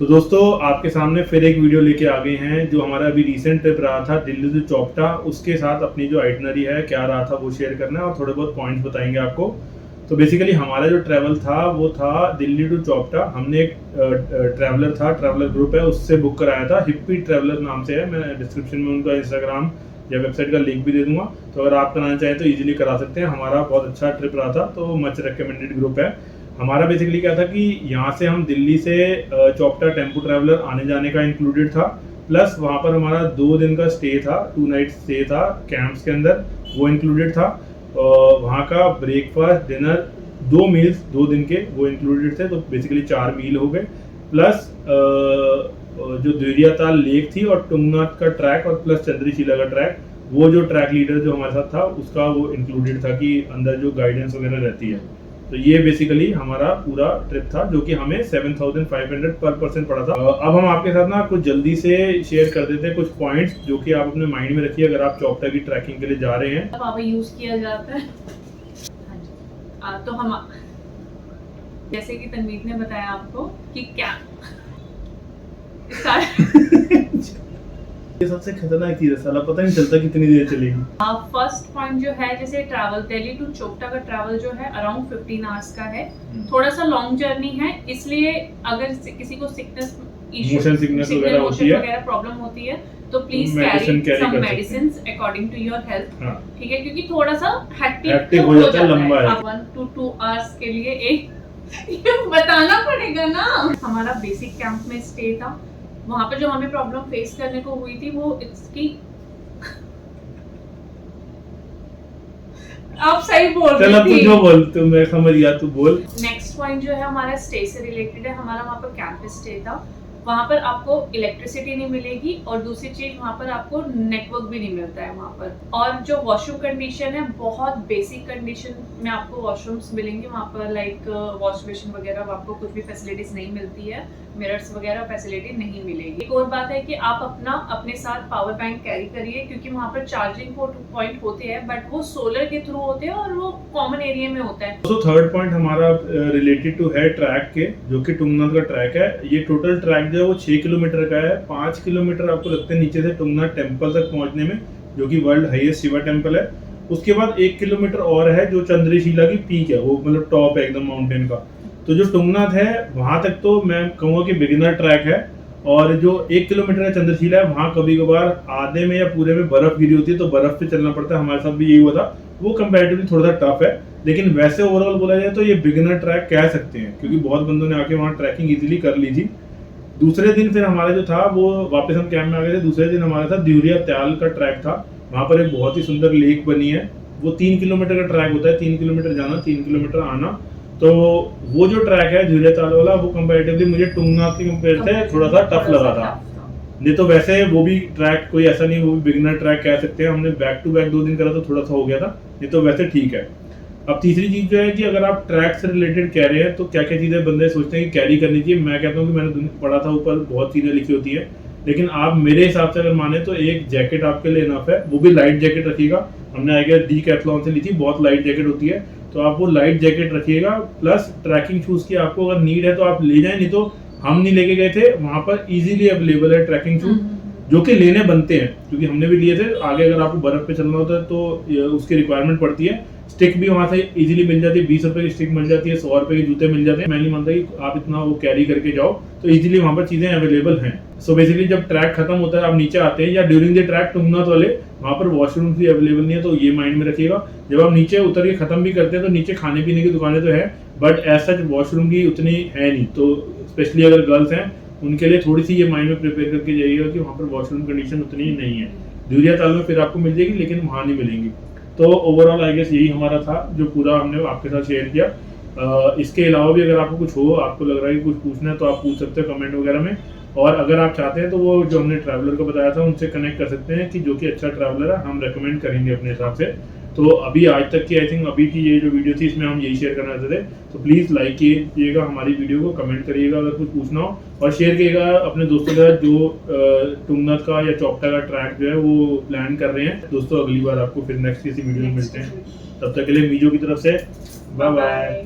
तो दोस्तों आपके सामने फिर एक वीडियो लेके आ गए हैं। जो हमारा अभी रिसेंट ट्रिप रहा था दिल्ली टू चोपटा, उसके साथ अपनी जो आइटनरी है क्या रहा था वो शेयर करना है और थोड़े बहुत पॉइंट्स बताएंगे आपको। तो बेसिकली हमारा जो ट्रैवल था वो था दिल्ली टू चोपटा। हमने एक ट्रैवलर ग्रुप है उससे बुक कराया था, हिप्पी ट्रैवलर नाम से है। मैं डिस्क्रिप्शन में उनका इंस्टाग्राम या वेबसाइट का लिंक भी दे दूंगा, तो अगर आप कराना चाहें तो इजीली करा सकते हैं। हमारा बहुत अच्छा ट्रिप रहा था, तो मच रिकमेंडेड ग्रुप है। हमारा बेसिकली क्या था कि यहाँ से हम दिल्ली से चोपटा टेम्पो ट्रैवलर आने जाने का इंक्लूडेड था, प्लस वहाँ पर हमारा 2 दिन का स्टे था, 2 नाइट स्टे था कैंप्स के अंदर, वो इंक्लूडेड था। वहाँ का ब्रेकफास्ट डिनर 2 मील्स 2 दिन के वो इंक्लूडेड थे, तो बेसिकली 4 मील हो गए। प्लस जो देवरिया लेक थी और तुंगनाथ का ट्रैक और प्लस चंद्रशिला का ट्रैक, वो जो ट्रैक लीडर जो हमारे साथ था उसका वो इंक्लूडेड था कि अंदर जो गाइडेंस वगैरह रहती है। तो ये बेसिकली हमारा पूरा ट्रिप था जो कि हमें 7,500 पर पर्सन पड़ा था। अब हम आपके साथ ना कुछ जल्दी से शेयर कर देते हैं कुछ पॉइंट्स जो कि आप अपने माइंड में रखिए अगर आप चोपटा की ट्रैकिंग के लिए जा रहे हैं। पापा यूज किया जाता है। तो हम जैसे कि तनवीर ने बताया आपको कि क्या ये सबसे खतरनाक चीज है, साला पता नहीं चलता कितनी देर चलेगी। फर्स्ट पॉइंट जो है, जैसे ट्रैवल दिल्ली टू चोपटा का ट्रैवल जो है अराउंड 15 आवर्स का है। थोड़ा सा लॉन्ग जर्नी है, इसलिए अगर किसी को सिकनेस मोशन सिकनेस वगैरह प्रॉब्लम होती है तो please carry some medicines according to your health. ठीक है, क्योंकि थोड़ा सा हेक्टिक हो जाता है, लंबा है। 1 to 2 आवर्स के लिए एक ये बताना पड़ेगा ना। हमारा बेसिक कैंप में स्टे था, वहां पर जो हमें प्रॉब्लम फेस करने को हुई थी वो इसकी आप सही बोल रही थी। तू जो बोल, तू मैं समझ गया, तू बोल। नेक्स्ट पॉइंट जो है हमारा स्टे से रिलेटेड है। हमारा वहाँ पर कैंप स्टे था, वहाँ पर आपको इलेक्ट्रिसिटी नहीं मिलेगी और दूसरी चीज वहाँ पर आपको नेटवर्क भी नहीं मिलता है वहाँ पर। और जो वॉशरूम कंडीशन है बहुत बेसिक कंडीशन में आपको वॉशरूम्स मिलेंगे वहाँ पर, लाइक वॉश बेसिन वगैरह आपको कुछ भी फैसिलिटीज नहीं मिलती है, मिरर्स वगैरह फैसिलिटी नहीं मिलेगी। एक और बात है कि आप अपने साथ पावर बैंक कैरी करिए, क्योंकि वहाँ पर चार्जिंग पॉइंट होते हैं बट वो सोलर के थ्रू होते हैं और वो कॉमन एरिया में होता है। तो थर्ड पॉइंट हमारा रिलेटेड टू है ट्रैक के, जो कि तुंगनाथ का ट्रैक है। ये टोटल ट्रैक जो है वो 6 किलोमीटर का है। 5 किलोमीटर आपको लगते हैं नीचे से तुंगनाथ टेम्पल तक पहुंचने में, जो कि वर्ल्ड हाईएस्ट शिवा टेम्पल है। उसके बाद 1 किलोमीटर और है जो चंद्रशिला की पीक है, वो मतलब टॉप है एकदम माउंटेन का। तो जो तुंगनाथ है वहां तक तो मैं कहूँगा कि बिगिनर ट्रैक है, और जो 1 किलोमीटर का चंद्रशिला है वहां कभी कभार आधे में या पूरे में बर्फ गिरी होती है, तो बर्फ पे चलना पड़ता है। हमारे साथ भी यही हुआ था, वो कंपैरेटिवली थोड़ा सा टफ है, लेकिन वैसे ओवरऑल बोला जाए तो ये बिगिनर ट्रैक कह सकते हैं, क्योंकि बहुत बंदों ने आके वहाँ ट्रैकिंग इजीली कर ली थी। दूसरे दिन फिर हमारा जो था वो वापस हम कैंप में आ गए थे। दूसरे दिन हमारा था देवरिया का ट्रैक था। वहाँ पर एक बहुत ही सुंदर लेक बनी है, वो 3 किलोमीटर का ट्रैक होता है, 3 किलोमीटर जाना 3 किलोमीटर आना। तो वो जो ट्रैक है देवरिया वाला, वो कंपैरेटिवली मुझे तुंगनाथ के कंपेयर से थोड़ा सा टफ लगा था। नहीं तो वैसे वो भी ट्रैक कोई ऐसा नहीं, वो भी बिगिनर ट्रैक कह सकते हैं। हमने बैक टू बैक 2 दिन करा तो थोड़ा सा हो गया था, नहीं तो वैसे ठीक है। अब तीसरी चीज जो है कि अगर आप ट्रैक से रिलेटेड कह रहे हैं तो क्या क्या चीजें बंदे सोचते हैं कि कैरी करनी चाहिए। मैं कहता हूँ कि मैंने पढ़ा था ऊपर बहुत चीजें लिखी होती है, लेकिन आप मेरे हिसाब से अगर माने तो एक जैकेट आपके लिए इनफ है, वो भी लाइट जैकेट रखिएगा। हमने आई गेस डीकैथलॉन से ली थी, बहुत लाइट जैकेट होती है, तो आप वो लाइट जैकेट रखिएगा। प्लस ट्रैकिंग शूज की आपको अगर नीड है तो आप ले जाएं, नहीं तो हम नहीं लेके गए थे, वहां पर इजीली अवेलेबल है ट्रैकिंग शूज जो कि लेने बनते हैं, क्योंकि हमने भी लिए थे। आगे अगर आपको बर्फ पे चलना होता है तो उसकी रिक्वायरमेंट पड़ती है। स्टिक भी वहां से इजीली मिल जाती है, 20 रुपए की स्टिक मिल जाती है, 100 रुपए के जूते मिल जाते हैं। मैं नहीं मानता कि आप इतना वो कैरी करके जाओ, तो इजीली वहां पर चीजें अवेलेबल हैं। सो बेसिकली जब ट्रैक खत्म होता है आप नीचे आते हैं, या ड्यूरिंग द ट्रैक तुंगनाथ वाले वहां पर वॉशरूम भी अवेलेबल नहीं है, तो ये माइंड में रखिएगा। जब आप नीचे उतर के खत्म भी करते हैं तो नीचे खाने पीने की दुकानें तो है, बट एज सच वॉशरूम की उतनी है नहीं। तो स्पेशली अगर गर्ल्स हैं उनके लिए थोड़ी सी ये माइंड में प्रिपेयर करके जाइएगा कि वहाँ पर वॉशरूम कंडीशन उतनी नहीं है। देवरिया में फिर आपको मिल जाएगी, लेकिन वहाँ नहीं मिलेंगी। तो ओवरऑल आई गेस यही हमारा था जो पूरा हमने आपके साथ शेयर किया। इसके अलावा भी अगर आपको कुछ हो, आपको लग रहा है कि कुछ पूछना है, तो आप पूछ सकते हो कमेंट वगैरह में। और अगर आप चाहते हैं तो वो जो हमने ट्रैवलर को बताया था उनसे कनेक्ट कर सकते हैं, कि जो कि अच्छा ट्रैवलर है, हम रेकमेंड करेंगे अपने हिसाब से। तो अभी आज तक की आई थिंक अभी की ये जो वीडियो थी इसमें हम यही शेयर करना चाहते थे। तो प्लीज़ लाइक कीजिएगा हमारी वीडियो को, कमेंट करिएगा अगर कुछ पूछना हो, और शेयर करिएगा अपने दोस्तों के साथ जो तुंगनाथ का या चोपटा का ट्रैक जो है वो प्लान कर रहे हैं। दोस्तों अगली बार आपको फिर नेक्स्ट किसी वीडियो में मिलते हैं, तब तक के लिए मीजो की तरफ से बाय बाय।